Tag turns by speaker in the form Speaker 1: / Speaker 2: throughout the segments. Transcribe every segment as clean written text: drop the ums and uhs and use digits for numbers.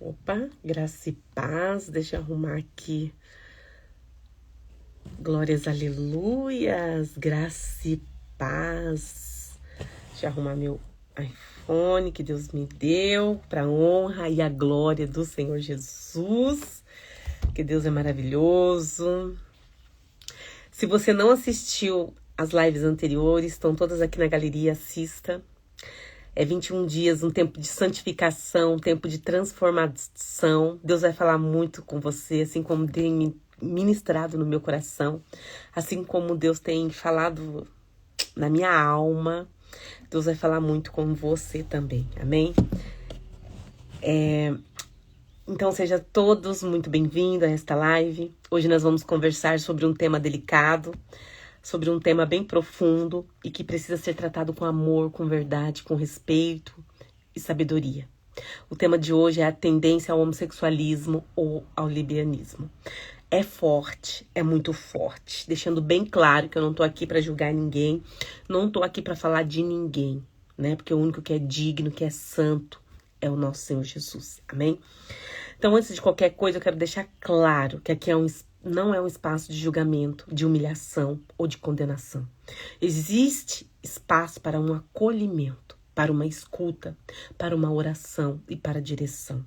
Speaker 1: Opa, graça e paz. Deixa eu arrumar aqui. Glórias, aleluias. Graça e paz. Deixa eu arrumar meu iPhone que Deus me deu para honra e a glória do Senhor Jesus. Que Deus é maravilhoso. Se você não assistiu as lives anteriores, estão todas aqui na galeria, assista. É 21 dias, um tempo de santificação, um tempo de transformação. Deus vai falar muito com você, assim como tem ministrado no meu coração. Assim como Deus tem falado na minha alma. Deus vai falar muito com você também, amém? Então, sejam todos muito bem-vindos a esta live. Hoje nós vamos conversar sobre um tema delicado, sobre um tema bem profundo e que precisa ser tratado com amor, com verdade, com respeito e sabedoria. O tema de hoje é a tendência ao homossexualismo ou ao lesbianismo. É forte, é muito forte, deixando bem claro que eu não tô aqui para julgar ninguém, não tô aqui para falar de ninguém, né? Porque o único que é digno, que é santo, é o nosso Senhor Jesus, amém? Então, antes de qualquer coisa, eu quero deixar claro que aqui não é um espaço de julgamento, de humilhação ou de condenação. Existe espaço para um acolhimento, para uma escuta, para uma oração e para direção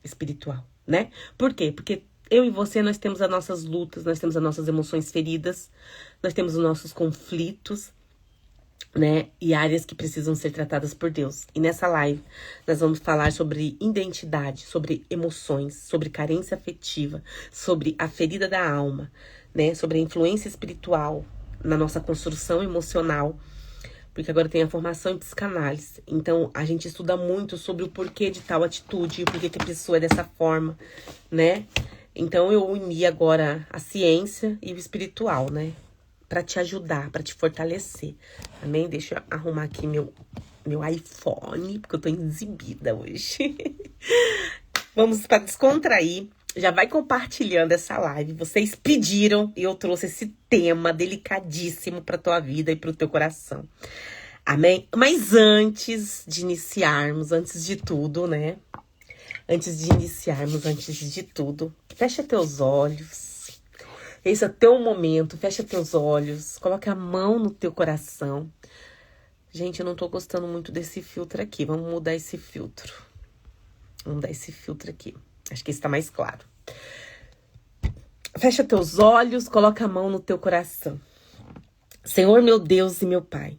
Speaker 1: espiritual, né? Por quê? Porque eu e você, nós temos as nossas lutas, nós temos as nossas emoções feridas, nós temos os nossos conflitos, né? E áreas que precisam ser tratadas por Deus. E nessa live, nós vamos falar sobre identidade, sobre emoções, sobre carência afetiva, sobre a ferida da alma, né? Sobre a influência espiritual na nossa construção emocional, porque agora tem a formação em psicanálise. Então, a gente estuda muito sobre o porquê de tal atitude, o porquê que a pessoa é dessa forma, né? Então, eu uni agora a ciência e o espiritual, né? Para te ajudar, para te fortalecer, amém? Deixa eu arrumar aqui meu iPhone, porque eu tô exibida hoje. Vamos para descontrair. Já vai compartilhando essa live. Vocês pediram e eu trouxe esse tema delicadíssimo para tua vida e para o teu coração. Amém? Mas antes de iniciarmos, antes de tudo, né? Antes de tudo, fecha teus olhos. Esse é teu momento, fecha teus olhos, coloca a mão no teu coração. Gente, eu não tô gostando muito desse filtro aqui, vamos mudar esse filtro. Vamos mudar esse filtro aqui, acho que esse tá mais claro. Fecha teus olhos, coloca a mão no teu coração. Senhor, meu Deus e meu Pai,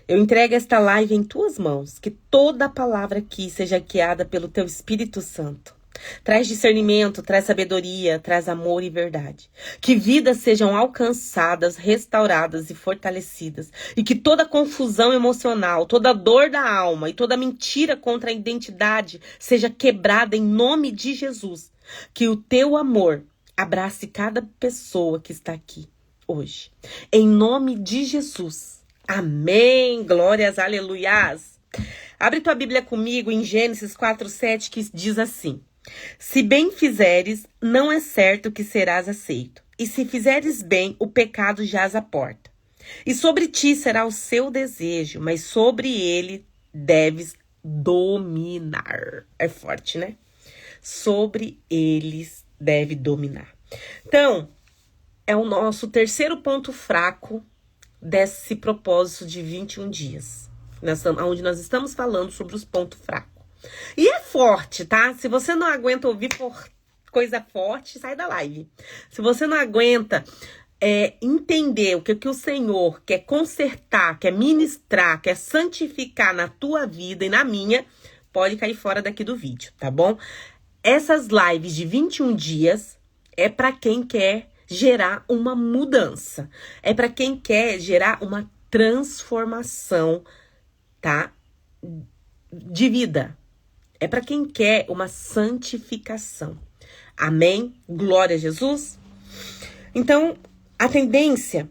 Speaker 1: eu entrego esta live em tuas mãos, que toda palavra aqui seja guiada pelo teu Espírito Santo. Traz discernimento, traz sabedoria, traz amor e verdade. Que vidas sejam alcançadas, restauradas e fortalecidas. E que toda confusão emocional, toda dor da alma e toda mentira contra a identidade seja quebrada em nome de Jesus. Que o teu amor abrace cada pessoa que está aqui hoje. Em nome de Jesus. Amém. Glórias, aleluias. Abre tua Bíblia comigo em Gênesis 4:7, que diz assim: se bem fizeres, não é certo que serás aceito. E se fizeres bem, o pecado jaz à porta. E sobre ti será o seu desejo, mas sobre ele deves dominar. É forte, né? Sobre eles deve dominar. Então, é o nosso terceiro ponto fraco desse propósito de 21 dias. Onde nós estamos falando sobre os pontos fracos. E é forte, tá? Se você não aguenta ouvir coisa forte, sai da live. Se você não aguenta entender o que o Senhor quer consertar, quer ministrar, quer santificar na tua vida e na minha, pode cair fora daqui do vídeo, tá bom? Essas lives de 21 dias é para quem quer gerar uma mudança. É para quem quer gerar uma transformação, tá? De vida. É para quem quer uma santificação. Amém? Glória a Jesus. Então, a tendência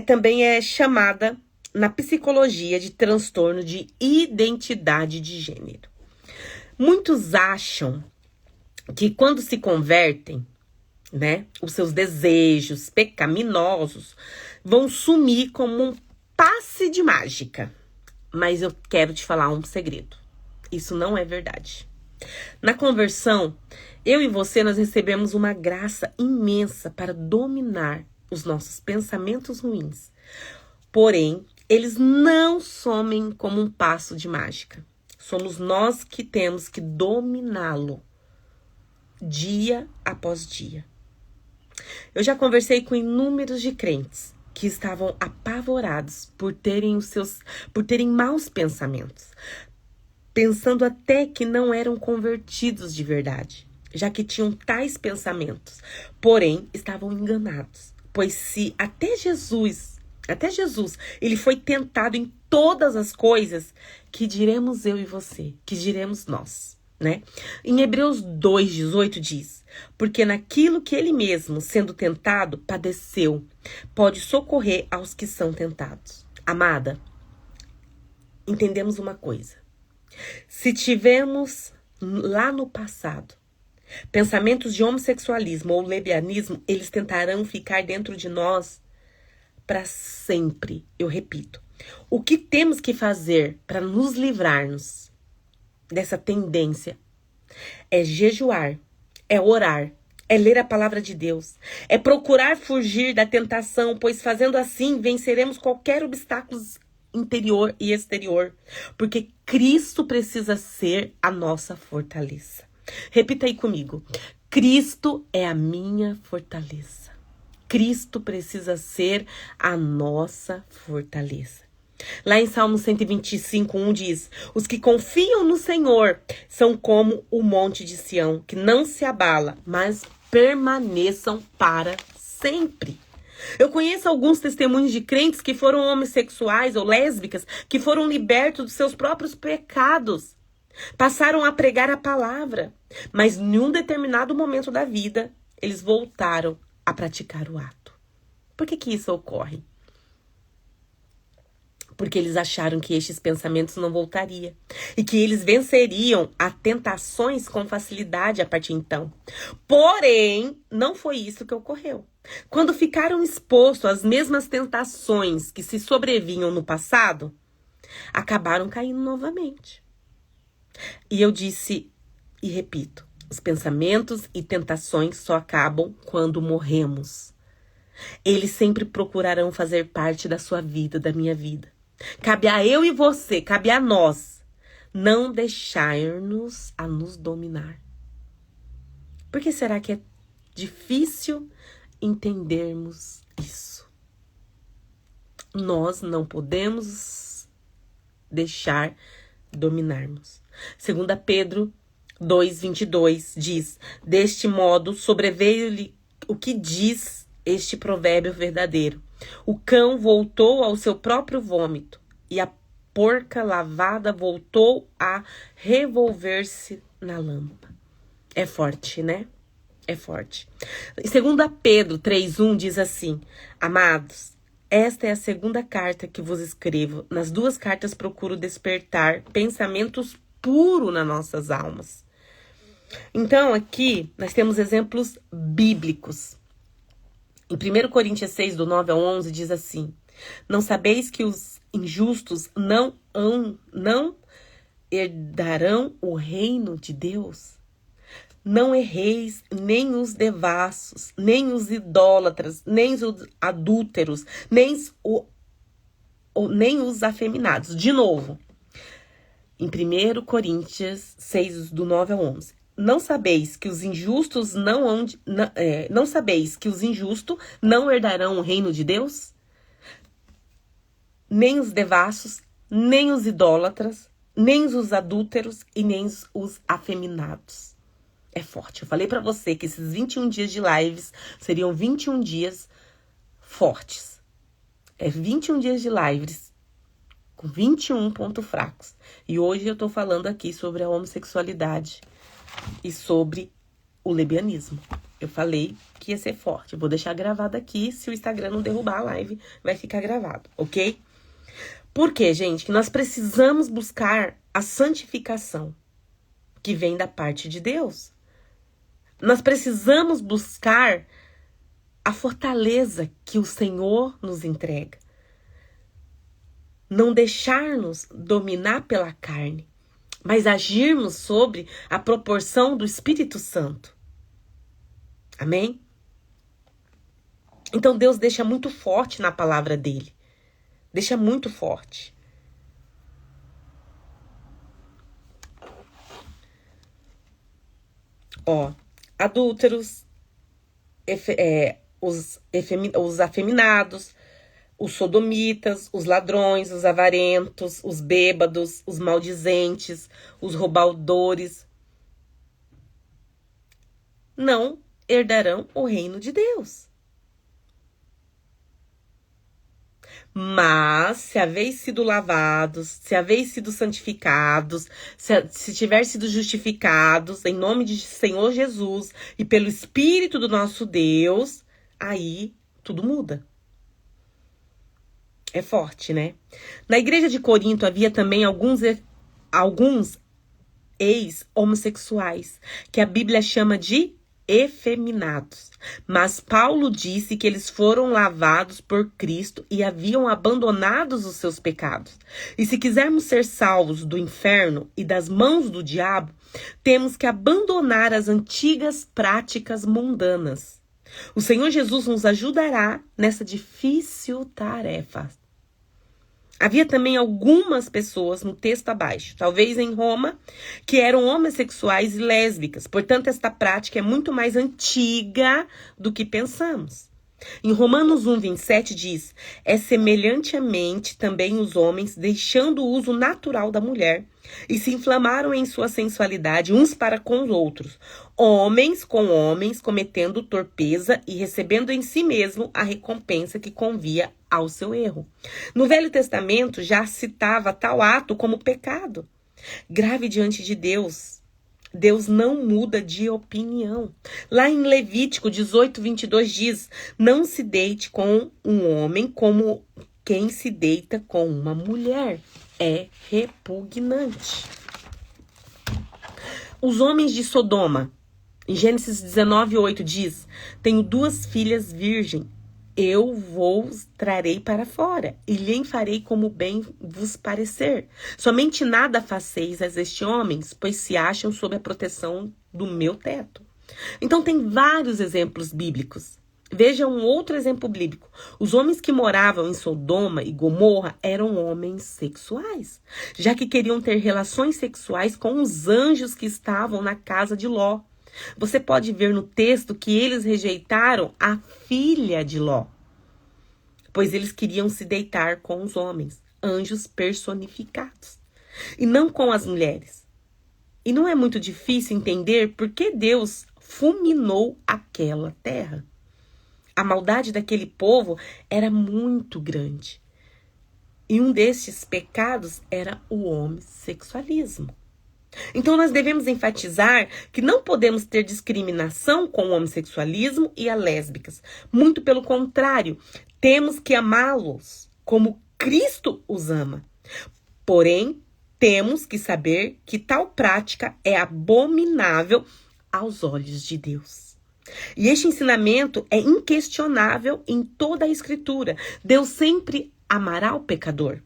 Speaker 1: também é chamada na psicologia de transtorno de identidade de gênero. Muitos acham que quando se convertem, né, os seus desejos pecaminosos vão sumir como um passe de mágica. Mas eu quero te falar um segredo. Isso não é verdade. Na conversão, eu e você, nós recebemos uma graça imensa para dominar os nossos pensamentos ruins. Porém, eles não somem como um passo de mágica. Somos nós que temos que dominá-lo dia após dia. Eu já conversei com inúmeros de crentes que estavam apavorados por terem maus pensamentos, pensando até que não eram convertidos de verdade, já que tinham tais pensamentos, porém estavam enganados, pois se até Jesus, ele foi tentado em todas as coisas, que diremos eu e você, que diremos nós, né? Em Hebreus 2:18 diz: porque naquilo que ele mesmo, sendo tentado, padeceu, pode socorrer aos que são tentados. Amada, entendemos uma coisa. Se tivemos lá no passado pensamentos de homossexualismo ou lesbianismo, eles tentarão ficar dentro de nós para sempre. Eu repito, o que temos que fazer para nos livrarmos dessa tendência é jejuar, é orar, é ler a palavra de Deus, é procurar fugir da tentação, pois fazendo assim venceremos qualquer obstáculo interior e exterior, porque Cristo precisa ser a nossa fortaleza. Repita aí comigo: Cristo é a minha fortaleza. Cristo precisa ser a nossa fortaleza. Lá em Salmo 125:1 diz: os que confiam no Senhor são como o monte de Sião, que não se abala, mas permaneçam para sempre. Eu conheço alguns testemunhos de crentes que foram homossexuais ou lésbicas, que foram libertos dos seus próprios pecados. Passaram a pregar a palavra, mas em um determinado momento da vida, eles voltaram a praticar o ato. Por que isso ocorre? Porque eles acharam que estes pensamentos não voltariam e que eles venceriam as tentações com facilidade a partir de então. Porém, não foi isso que ocorreu. Quando ficaram expostos às mesmas tentações que se sobrevinham no passado, acabaram caindo novamente. E eu disse e repito, os pensamentos e tentações só acabam quando morremos. Eles sempre procurarão fazer parte da sua vida, da minha vida. Cabe a eu e você, cabe a nós, não deixar-nos a nos dominar. Por que será que é difícil entendermos isso? Nós não podemos deixar dominarmos. 2 Pedro 2:22 diz: deste modo sobreveio-lhe o que diz este provérbio verdadeiro: o cão voltou ao seu próprio vômito, e a porca lavada voltou a revolver-se na lama. É forte, né? É forte. Em 2 Pedro 3:1 diz assim: amados, esta é a segunda carta que vos escrevo. Nas duas cartas procuro despertar pensamentos puros nas nossas almas. Então, aqui, nós temos exemplos bíblicos. Em 1 Coríntios 6, do 9 ao 11, diz assim: não sabeis que os injustos não herdarão o reino de Deus? Não erreis nem os devassos, nem os idólatras, nem os adúlteros, nem os afeminados. De novo, em 1 Coríntios 6, do 9 ao 11. Não sabeis que os injustos não sabeis que os injustos não herdarão o reino de Deus? Nem os devassos, nem os idólatras, nem os adúlteros e nem os afeminados. É forte. Eu falei pra você que esses 21 dias de lives seriam 21 dias fortes. É 21 dias de lives com 21 pontos fracos. E hoje eu tô falando aqui sobre a homossexualidade e sobre o lesbianismo. Eu falei que ia ser forte. Eu vou deixar gravado aqui. Se o Instagram não derrubar a live, vai ficar gravado, ok? Por quê, gente? Que nós precisamos buscar a santificação que vem da parte de Deus. Nós precisamos buscar a fortaleza que o Senhor nos entrega. Não deixar-nos dominar pela carne. mas agirmos sobre a proporção do Espírito Santo. Amém? Então Deus deixa muito forte na palavra dele. Deixa muito forte. Adúlteros, os afeminados, os sodomitas, os ladrões, os avarentos, os bêbados, os maldizentes, os roubadores, não herdarão o reino de Deus. Mas, se haveis sido lavados, se haveis sido santificados, se tiver sido justificados em nome de Senhor Jesus e pelo Espírito do nosso Deus, aí tudo muda. É forte, né? Na igreja de Corinto havia também alguns ex-homossexuais, que a Bíblia chama de efeminados. Mas Paulo disse que eles foram lavados por Cristo e haviam abandonado os seus pecados. E se quisermos ser salvos do inferno e das mãos do diabo, temos que abandonar as antigas práticas mundanas. O Senhor Jesus nos ajudará nessa difícil tarefa. Havia também algumas pessoas no texto abaixo, talvez em Roma, que eram homossexuais e lésbicas. Portanto, esta prática é muito mais antiga do que pensamos. Em Romanos 1:27 diz: é semelhantemente também os homens, deixando o uso natural da mulher, e se inflamaram em sua sensualidade uns para com os outros, homens com homens, cometendo torpeza e recebendo em si mesmo a recompensa que convia ao seu erro. No Velho Testamento já citava tal ato como pecado grave diante de Deus. Deus não muda de opinião. Lá em Levítico 18:22 diz: não se deite com um homem como quem se deita com uma mulher. É repugnante. Os homens de Sodoma, em Gênesis 19:8 diz: tenho 2 filhas virgens. Eu vos trarei para fora, e lhe farei como bem vos parecer. Somente nada faceis a estes homens, pois se acham sob a proteção do meu teto. Então tem vários exemplos bíblicos. Veja um outro exemplo bíblico. Os homens que moravam em Sodoma e Gomorra eram homens sexuais, já que queriam ter relações sexuais com os anjos que estavam na casa de Ló. Você pode ver no texto que eles rejeitaram a filha de Ló, pois eles queriam se deitar com os homens, anjos personificados, e não com as mulheres. E não é muito difícil entender por que Deus fulminou aquela terra. A maldade daquele povo era muito grande. E um destes pecados era o homossexualismo. Então nós devemos enfatizar que não podemos ter discriminação com o homossexualismo e as lésbicas. Muito pelo contrário, temos que amá-los como Cristo os ama. Porém, temos que saber que tal prática é abominável aos olhos de Deus. E este ensinamento é inquestionável em toda a Escritura. Deus sempre amará o pecador.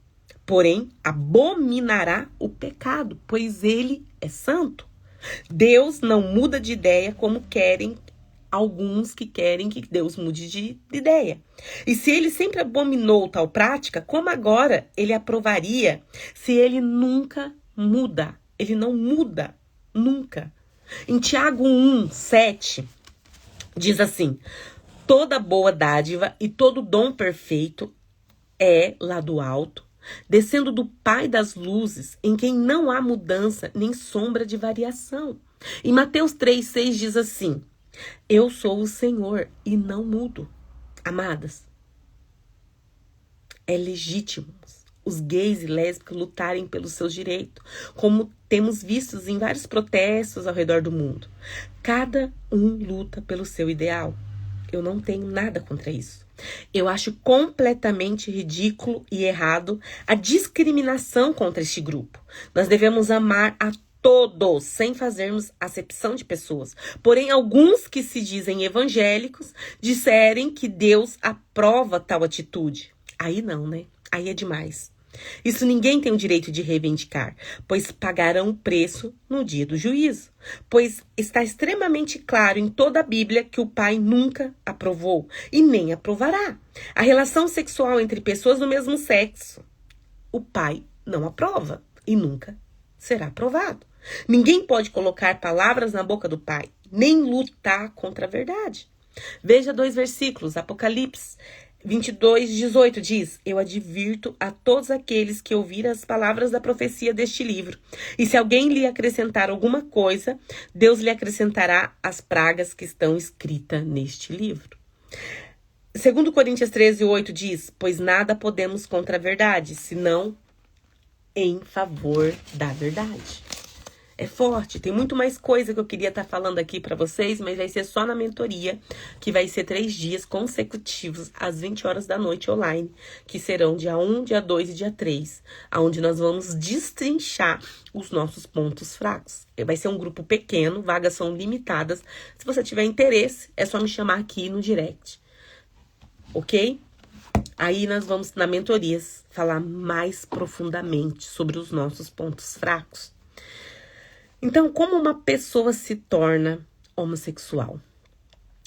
Speaker 1: Porém, abominará o pecado, pois ele é santo. Deus não muda de ideia como querem alguns que querem que Deus mude de ideia. E se ele sempre abominou tal prática, como agora ele aprovaria se ele nunca muda? Ele não muda, nunca. Em Tiago 1:7, diz assim: toda boa dádiva e todo dom perfeito é lá do alto, descendo do Pai das luzes, em quem não há mudança nem sombra de variação. Em Mateus 3:6 diz assim: eu sou o Senhor e não mudo. Amadas, é legítimo os gays e lésbicas lutarem pelos seus direitos, como temos visto em vários protestos ao redor do mundo. Cada um luta pelo seu ideal. Eu não tenho nada contra isso. Eu acho completamente ridículo e errado a discriminação contra este grupo. Nós devemos amar a todos, sem fazermos acepção de pessoas. Porém, alguns que se dizem evangélicos disserem que Deus aprova tal atitude. Aí não, né? Aí é demais. Isso ninguém tem o direito de reivindicar, pois pagarão o preço no dia do juízo. Pois está extremamente claro em toda a Bíblia que o Pai nunca aprovou e nem aprovará a relação sexual entre pessoas do mesmo sexo. O Pai não aprova e nunca será aprovado. Ninguém pode colocar palavras na boca do Pai, nem lutar contra a verdade. Veja 2 versículos, Apocalipse 22:18 diz: eu advirto a todos aqueles que ouvirem as palavras da profecia deste livro. E se alguém lhe acrescentar alguma coisa, Deus lhe acrescentará as pragas que estão escritas neste livro. 2 Coríntios 13:8 diz: pois nada podemos contra a verdade, senão em favor da verdade. É forte, tem muito mais coisa que eu queria estar falando aqui para vocês, mas vai ser só na mentoria, que vai ser 3 dias consecutivos, às 20 horas da noite online, que serão dia 1, dia 2 e dia 3, onde nós vamos destrinchar os nossos pontos fracos. Vai ser um grupo pequeno, vagas são limitadas. Se você tiver interesse, é só me chamar aqui no direct, ok? Aí nós vamos, na mentorias, falar mais profundamente sobre os nossos pontos fracos. Então, como uma pessoa se torna homossexual?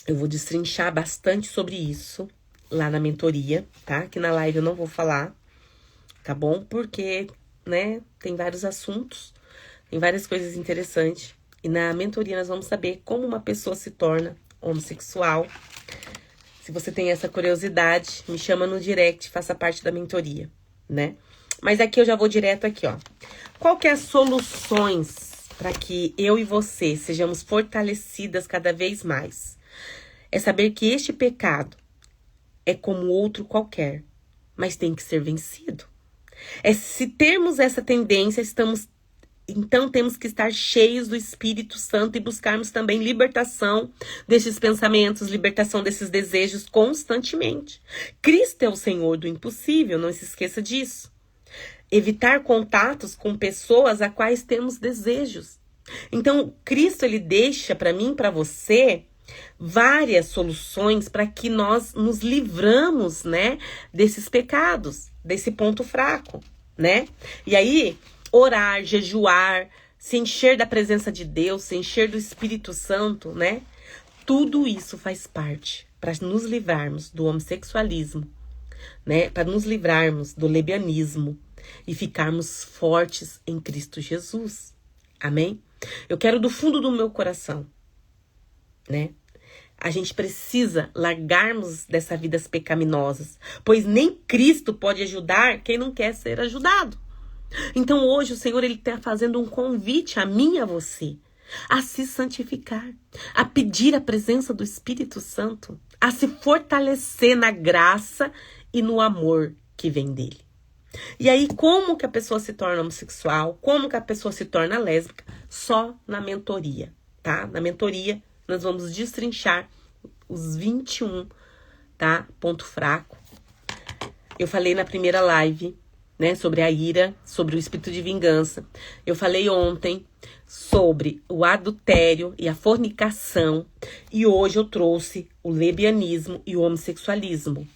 Speaker 1: Eu vou destrinchar bastante sobre isso lá na mentoria, tá? Aqui na live eu não vou falar, tá bom? Porque, né, tem vários assuntos, tem várias coisas interessantes. E na mentoria nós vamos saber como uma pessoa se torna homossexual. Se você tem essa curiosidade, me chama no direct, faça parte da mentoria, né? Mas aqui eu já vou direto aqui, ó. Qual que é as soluções para que eu e você sejamos fortalecidas cada vez mais? É saber que este pecado é como outro qualquer, mas tem que ser vencido. Se termos essa tendência, então temos que estar cheios do Espírito Santo e buscarmos também libertação desses pensamentos, libertação desses desejos constantemente. Cristo é o Senhor do impossível, não se esqueça disso. Evitar contatos com pessoas a quais temos desejos. Então, Cristo, ele deixa para mim, para você, várias soluções para que nós nos livramos, né, desses pecados, desse ponto fraco, né? E aí, orar, jejuar, se encher da presença de Deus, se encher do Espírito Santo, né? Tudo isso faz parte para nos livrarmos do homossexualismo, né? Para nos livrarmos do lesbianismo e ficarmos fortes em Cristo Jesus. Amém? Eu quero do fundo do meu coração, né? A gente precisa largarmos dessas vidas pecaminosas, pois nem Cristo pode ajudar quem não quer ser ajudado. Então hoje o Senhor, ele está fazendo um convite a mim e a você a se santificar, a pedir a presença do Espírito Santo, a se fortalecer na graça e no amor que vem dele. E aí, como que a pessoa se torna homossexual? Como que a pessoa se torna lésbica? Só na mentoria, tá? Na mentoria, nós vamos destrinchar os 21, tá? Ponto fraco. Eu falei na primeira live, né? Sobre a ira, sobre o espírito de vingança. Eu falei ontem sobre o adultério e a fornicação. E hoje eu trouxe o lesbianismo e o homossexualismo.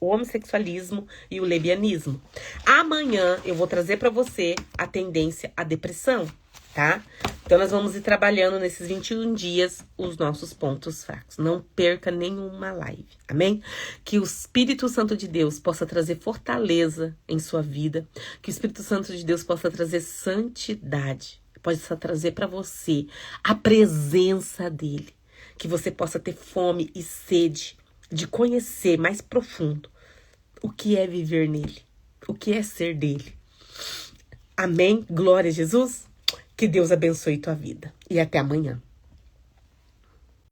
Speaker 1: O homossexualismo e o lesbianismo. Amanhã eu vou trazer para você a tendência à depressão, tá? Então nós vamos ir trabalhando nesses 21 dias os nossos pontos fracos. Não perca nenhuma live, amém? Que o Espírito Santo de Deus possa trazer fortaleza em sua vida. Que o Espírito Santo de Deus possa trazer santidade. Possa trazer para você a presença dele. Que você possa ter fome e sede de conhecer mais profundo o que é viver nele, o que é ser dele. Amém? Glória a Jesus. Que Deus abençoe tua vida. E até amanhã.